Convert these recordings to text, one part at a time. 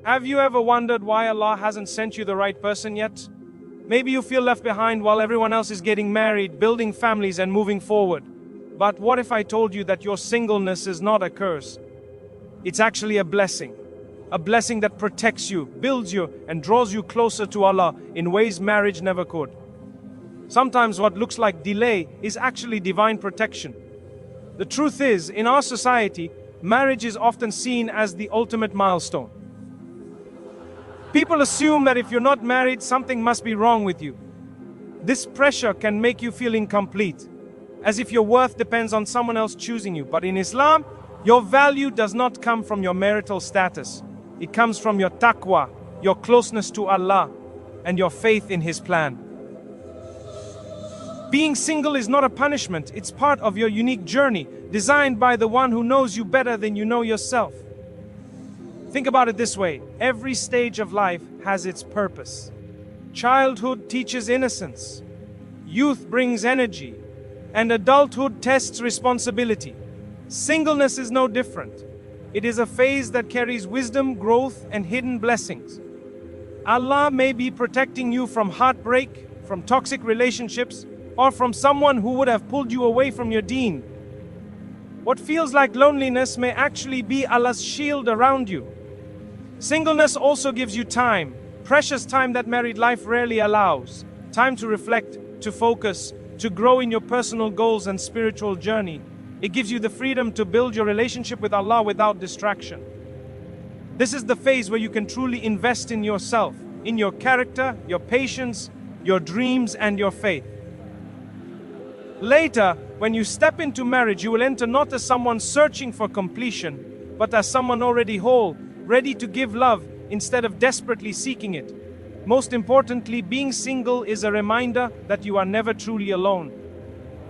Have you ever wondered why Allah hasn't sent you the right person yet? Maybe you feel left behind while everyone else is getting married, building families, and moving forward. But what if I told you that your singleness is not a curse? It's actually a blessing. A blessing that protects you, builds you, and draws you closer to Allah in ways marriage never could. Sometimes what looks like delay is actually divine protection. The truth is, in our society, marriage is often seen as the ultimate milestone. People assume that if you're not married, something must be wrong with you. This pressure can make you feel incomplete, as if your worth depends on someone else choosing you. But in Islam, your value does not come from your marital status. It comes from your taqwa, your closeness to Allah, and your faith in His plan. Being single is not a punishment, it's part of your unique journey, designed by the one who knows you better than you know yourself. Think about it this way: every stage of life has its purpose. Childhood teaches innocence, youth brings energy, and adulthood tests responsibility. Singleness is no different. It is a phase that carries wisdom, growth, and hidden blessings. Allah may be protecting you from heartbreak, from toxic relationships, or from someone who would have pulled you away from your deen. What feels like loneliness may actually be Allah's shield around you. Singleness also gives you time, precious time that married life rarely allows. Time to reflect, to focus, to grow in your personal goals and spiritual journey. It gives you the freedom to build your relationship with Allah without distraction. This is the phase where you can truly invest in yourself, in your character, your patience, your dreams, and your faith. Later, when you step into marriage, you will enter not as someone searching for completion, but as someone already whole, ready to give love instead of desperately seeking it. Most importantly, being single is a reminder that you are never truly alone.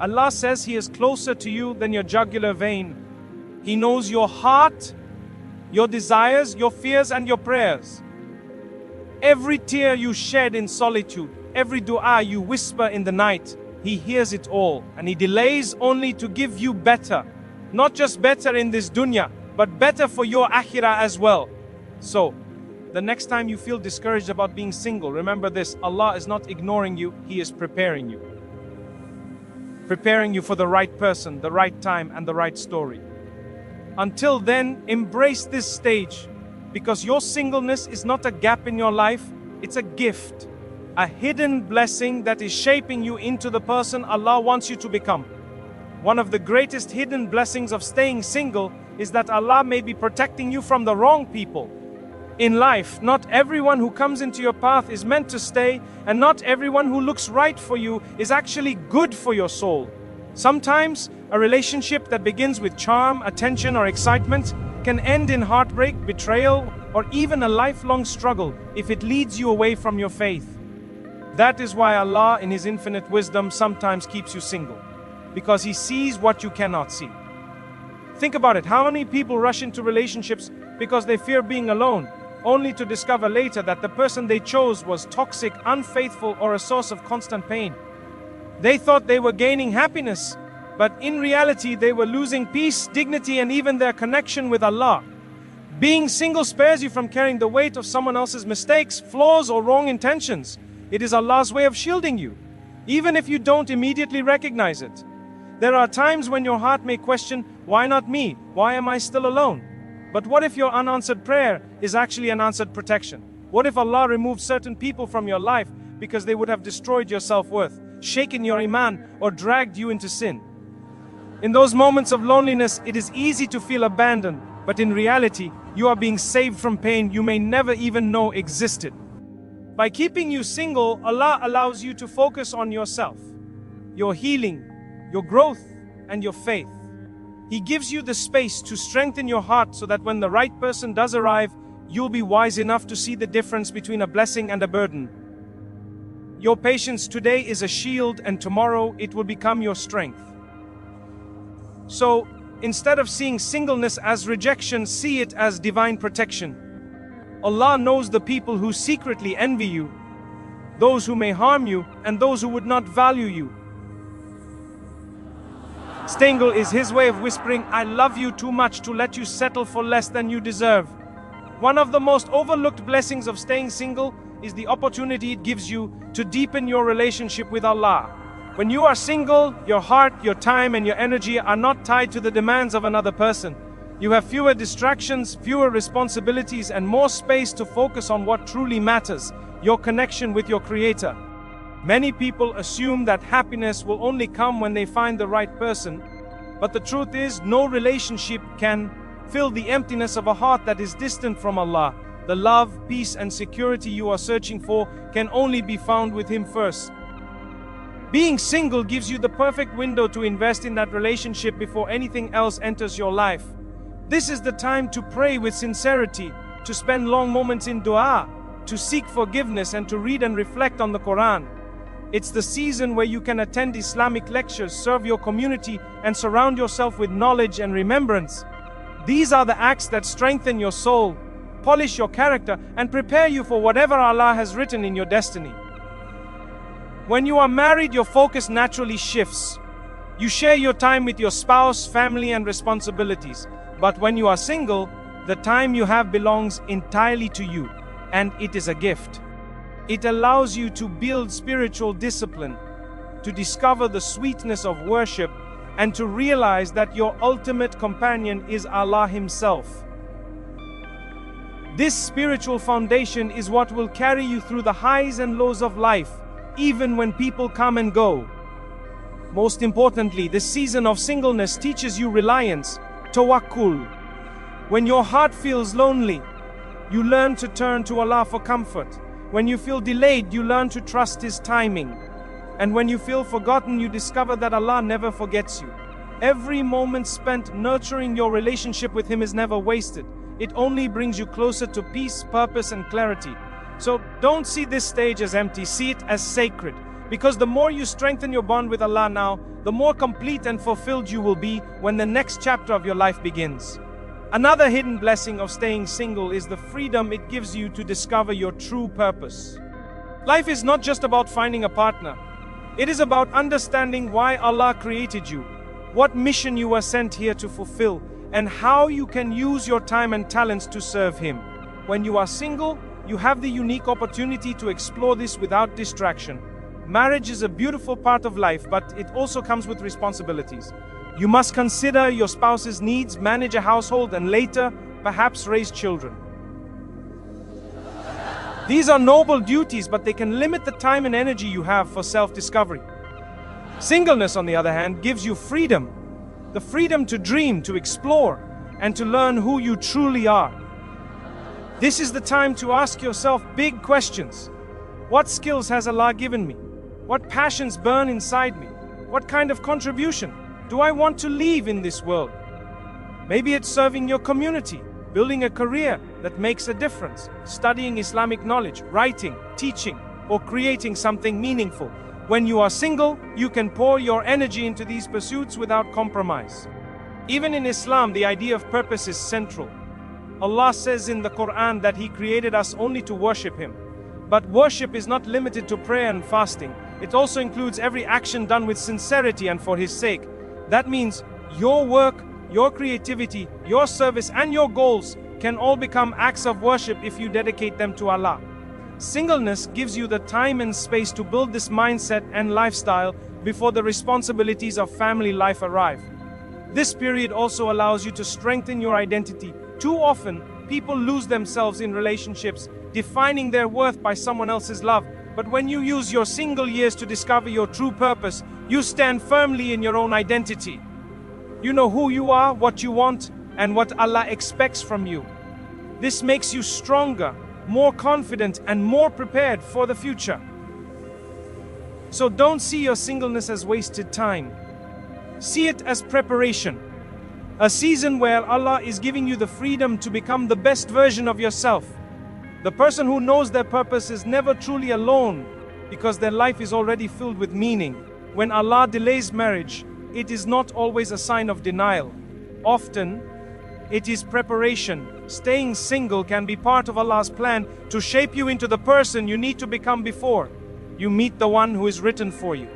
Allah says He is closer to you than your jugular vein. He knows your heart, your desires, your fears, and your prayers. Every tear you shed in solitude, every dua you whisper in the night, He hears it all, and He delays only to give you better. Not just better in this dunya, but better for your akhirah as well. So, the next time you feel discouraged about being single, remember this: Allah is not ignoring you, He is preparing you. Preparing you for the right person, the right time, and the right story. Until then, embrace this stage, because your singleness is not a gap in your life, it's a gift. A hidden blessing that is shaping you into the person Allah wants you to become. One of the greatest hidden blessings of staying single is that Allah may be protecting you from the wrong people. In life, not everyone who comes into your path is meant to stay, and not everyone who looks right for you is actually good for your soul. Sometimes, a relationship that begins with charm, attention, or excitement can end in heartbreak, betrayal, or even a lifelong struggle if it leads you away from your faith. That is why Allah, in His infinite wisdom, sometimes keeps you single, because He sees what you cannot see. Think about it: how many people rush into relationships because they fear being alone, only to discover later that the person they chose was toxic, unfaithful, or a source of constant pain? They thought they were gaining happiness, but in reality they were losing peace, dignity, and even their connection with Allah. Being single spares you from carrying the weight of someone else's mistakes, flaws, or wrong intentions. It is Allah's way of shielding you, even if you don't immediately recognize it. There are times when your heart may question, why not me? Why am I still alone? But what if your unanswered prayer is actually an answered protection? What if Allah removed certain people from your life because they would have destroyed your self-worth, shaken your iman, or dragged you into sin? In those moments of loneliness, it is easy to feel abandoned, but in reality, you are being saved from pain you may never even know existed. By keeping you single, Allah allows you to focus on yourself, your healing, your growth, and your faith. He gives you the space to strengthen your heart so that when the right person does arrive, you'll be wise enough to see the difference between a blessing and a burden. Your patience today is a shield, and tomorrow it will become your strength. So, instead of seeing singleness as rejection, see it as divine protection. Allah knows the people who secretly envy you, those who may harm you, and those who would not value you. Single is His way of whispering, I love you too much to let you settle for less than you deserve. One of the most overlooked blessings of staying single is the opportunity it gives you to deepen your relationship with Allah. When you are single, your heart, your time, and your energy are not tied to the demands of another person. You have fewer distractions, fewer responsibilities, and more space to focus on what truly matters, your connection with your Creator. Many people assume that happiness will only come when they find the right person, but the truth is, no relationship can fill the emptiness of a heart that is distant from Allah. The love, peace, and security you are searching for can only be found with Him first. Being single gives you the perfect window to invest in that relationship before anything else enters your life. This is the time to pray with sincerity, to spend long moments in dua, to seek forgiveness, and to read and reflect on the Quran. It's the season where you can attend Islamic lectures, serve your community, and surround yourself with knowledge and remembrance. These are the acts that strengthen your soul, polish your character, and prepare you for whatever Allah has written in your destiny. When you are married, your focus naturally shifts. You share your time with your spouse, family, and responsibilities. But when you are single, the time you have belongs entirely to you, and it is a gift. It allows you to build spiritual discipline, to discover the sweetness of worship, and to realize that your ultimate companion is Allah Himself. This spiritual foundation is what will carry you through the highs and lows of life, even when people come and go. Most importantly, this season of singleness teaches you reliance, tawakkul. When your heart feels lonely, you learn to turn to Allah for comfort. When you feel delayed, you learn to trust His timing. And when you feel forgotten, you discover that Allah never forgets you. Every moment spent nurturing your relationship with Him is never wasted. It only brings you closer to peace, purpose, and clarity. So don't see this stage as empty, see it as sacred. Because the more you strengthen your bond with Allah now, the more complete and fulfilled you will be when the next chapter of your life begins. Another hidden blessing of staying single is the freedom it gives you to discover your true purpose. Life is not just about finding a partner. It is about understanding why Allah created you, what mission you were sent here to fulfill, and how you can use your time and talents to serve Him. When you are single, you have the unique opportunity to explore this without distraction. Marriage is a beautiful part of life, but it also comes with responsibilities. You must consider your spouse's needs, manage a household, and later, perhaps raise children. These are noble duties, but they can limit the time and energy you have for self-discovery. Singleness, on the other hand, gives you freedom. The freedom to dream, to explore, and to learn who you truly are. This is the time to ask yourself big questions. What skills has Allah given me? What passions burn inside me? What kind of contribution do I want to leave in this world? Maybe it's serving your community, building a career that makes a difference, studying Islamic knowledge, writing, teaching, or creating something meaningful. When you are single, you can pour your energy into these pursuits without compromise. Even in Islam, the idea of purpose is central. Allah says in the Quran that He created us only to worship Him. But worship is not limited to prayer and fasting. It also includes every action done with sincerity and for His sake. That means your work, your creativity, your service, and your goals can all become acts of worship if you dedicate them to Allah. Singleness gives you the time and space to build this mindset and lifestyle before the responsibilities of family life arrive. This period also allows you to strengthen your identity. Too often, people lose themselves in relationships, defining their worth by someone else's love. But when you use your single years to discover your true purpose, you stand firmly in your own identity. You know who you are, what you want, and what Allah expects from you. This makes you stronger, more confident, and more prepared for the future. So don't see your singleness as wasted time. See it as preparation. A season where Allah is giving you the freedom to become the best version of yourself. The person who knows their purpose is never truly alone because their life is already filled with meaning. When Allah delays marriage, it is not always a sign of denial. Often, it is preparation. Staying single can be part of Allah's plan to shape you into the person you need to become before you meet the one who is written for you.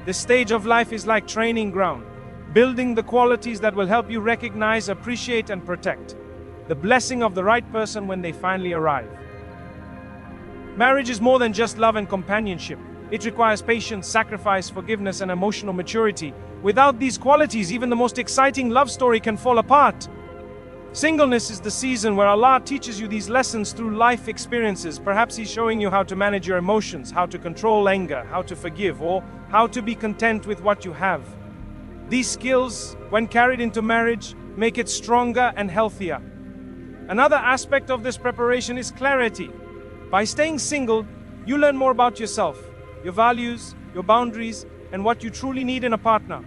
This stage of life is like training ground, building the qualities that will help you recognize, appreciate, and protect. the blessing of the right person when they finally arrive. Marriage is more than just love and companionship. It requires patience, sacrifice, forgiveness, and emotional maturity. Without these qualities, even the most exciting love story can fall apart. Singleness is the season where Allah teaches you these lessons through life experiences. Perhaps He's showing you how to manage your emotions, how to control anger, how to forgive, or how to be content with what you have. These skills, when carried into marriage, make it stronger and healthier. Another aspect of this preparation is clarity. By staying single, you learn more about yourself, your values, your boundaries, and what you truly need in a partner.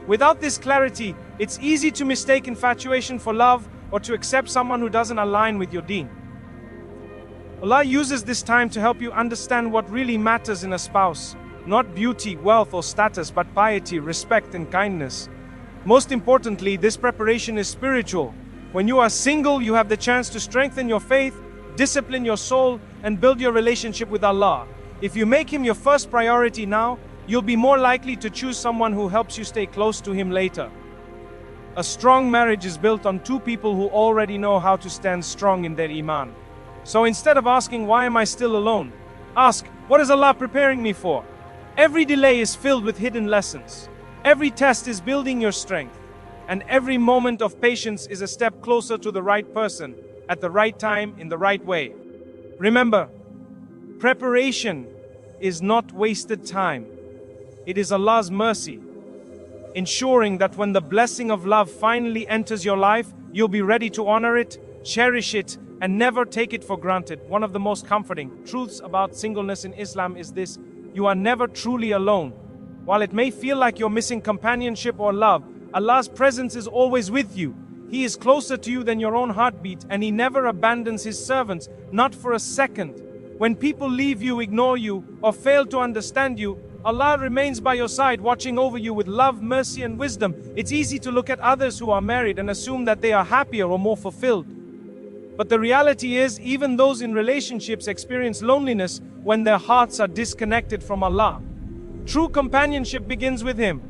Without this clarity, it's easy to mistake infatuation for love or to accept someone who doesn't align with your deen. Allah uses this time to help you understand what really matters in a spouse. Not beauty, wealth, or status, but piety, respect, and kindness. Most importantly, this preparation is spiritual. When you are single, you have the chance to strengthen your faith, discipline your soul, and build your relationship with Allah. If you make Him your first priority now, you'll be more likely to choose someone who helps you stay close to Him later. A strong marriage is built on two people who already know how to stand strong in their iman. So instead of asking, "Why am I still alone?" ask, "What is Allah preparing me for?" Every delay is filled with hidden lessons. Every test is building your strength. And every moment of patience is a step closer to the right person, at the right time, in the right way. Remember, preparation is not wasted time. It is Allah's mercy, ensuring that when the blessing of love finally enters your life, you'll be ready to honor it, cherish it, and never take it for granted. One of the most comforting truths about singleness in Islam is this: you are never truly alone. While it may feel like you're missing companionship or love, Allah's presence is always with you. He is closer to you than your own heartbeat, and He never abandons His servants, not for a second. When people leave you, ignore you, or fail to understand you, Allah remains by your side, watching over you with love, mercy, and wisdom. It's easy to look at others who are married and assume that they are happier or more fulfilled. But the reality is, even those in relationships experience loneliness when their hearts are disconnected from Allah. True companionship begins with Him.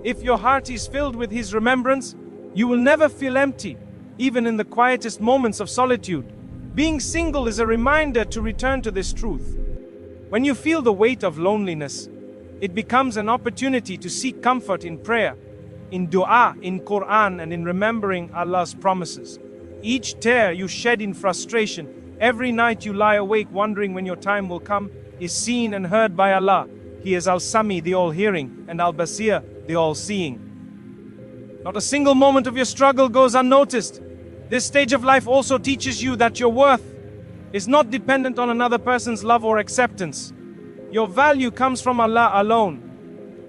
If your heart is filled with His remembrance, you will never feel empty, even in the quietest moments of solitude. Being single is a reminder to return to this truth. When you feel the weight of loneliness, it becomes an opportunity to seek comfort in prayer, in dua, in Quran, and in remembering Allah's promises. Each tear you shed in frustration, every night you lie awake wondering when your time will come, is seen and heard by Allah. He is Al-Sami, the all-hearing, and Al-Basir, the all-seeing. Not a single moment of your struggle goes unnoticed. This stage of life also teaches you that your worth is not dependent on another person's love or acceptance. Your value comes from Allah alone.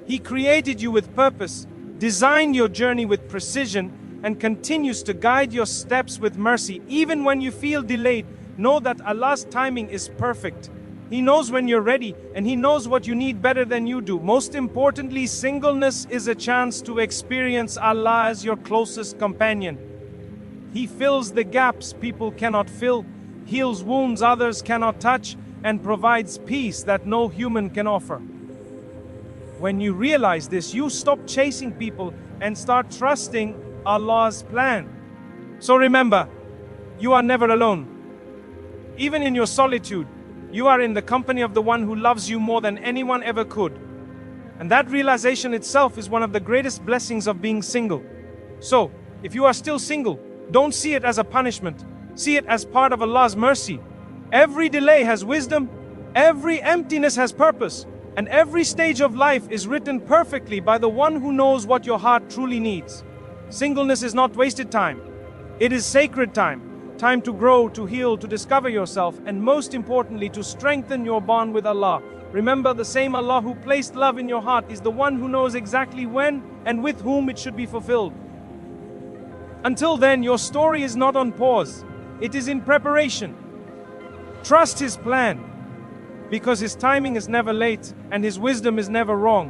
He created you with purpose, designed your journey with precision, and continues to guide your steps with mercy. Even when you feel delayed, know that Allah's timing is perfect. He knows when you're ready, and He knows what you need better than you do. Most importantly, singleness is a chance to experience Allah as your closest companion. He fills the gaps people cannot fill, heals wounds others cannot touch, and provides peace that no human can offer. When you realize this, you stop chasing people and start trusting Allah's plan. So remember, you are never alone. Even in your solitude, you are in the company of the one who loves you more than anyone ever could. And that realization itself is one of the greatest blessings of being single. So, if you are still single, don't see it as a punishment. See it as part of Allah's mercy. Every delay has wisdom, every emptiness has purpose, and every stage of life is written perfectly by the one who knows what your heart truly needs. Singleness is not wasted time. It is sacred time. Time to grow, to heal, to discover yourself, and most importantly, to strengthen your bond with Allah. Remember, the same Allah who placed love in your heart is the one who knows exactly when and with whom it should be fulfilled. Until then, your story is not on pause. It is in preparation. Trust His plan, because His timing is never late and His wisdom is never wrong.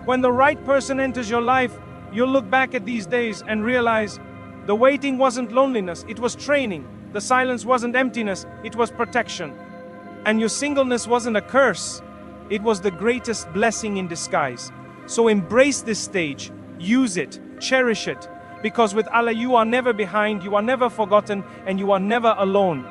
When the right person enters your life, you'll look back at these days and realize the waiting wasn't loneliness, it was training. The silence wasn't emptiness, it was protection. And your singleness wasn't a curse, it was the greatest blessing in disguise. So embrace this stage, use it, cherish it, Because with Allah, you are never behind, you are never forgotten, and you are never alone.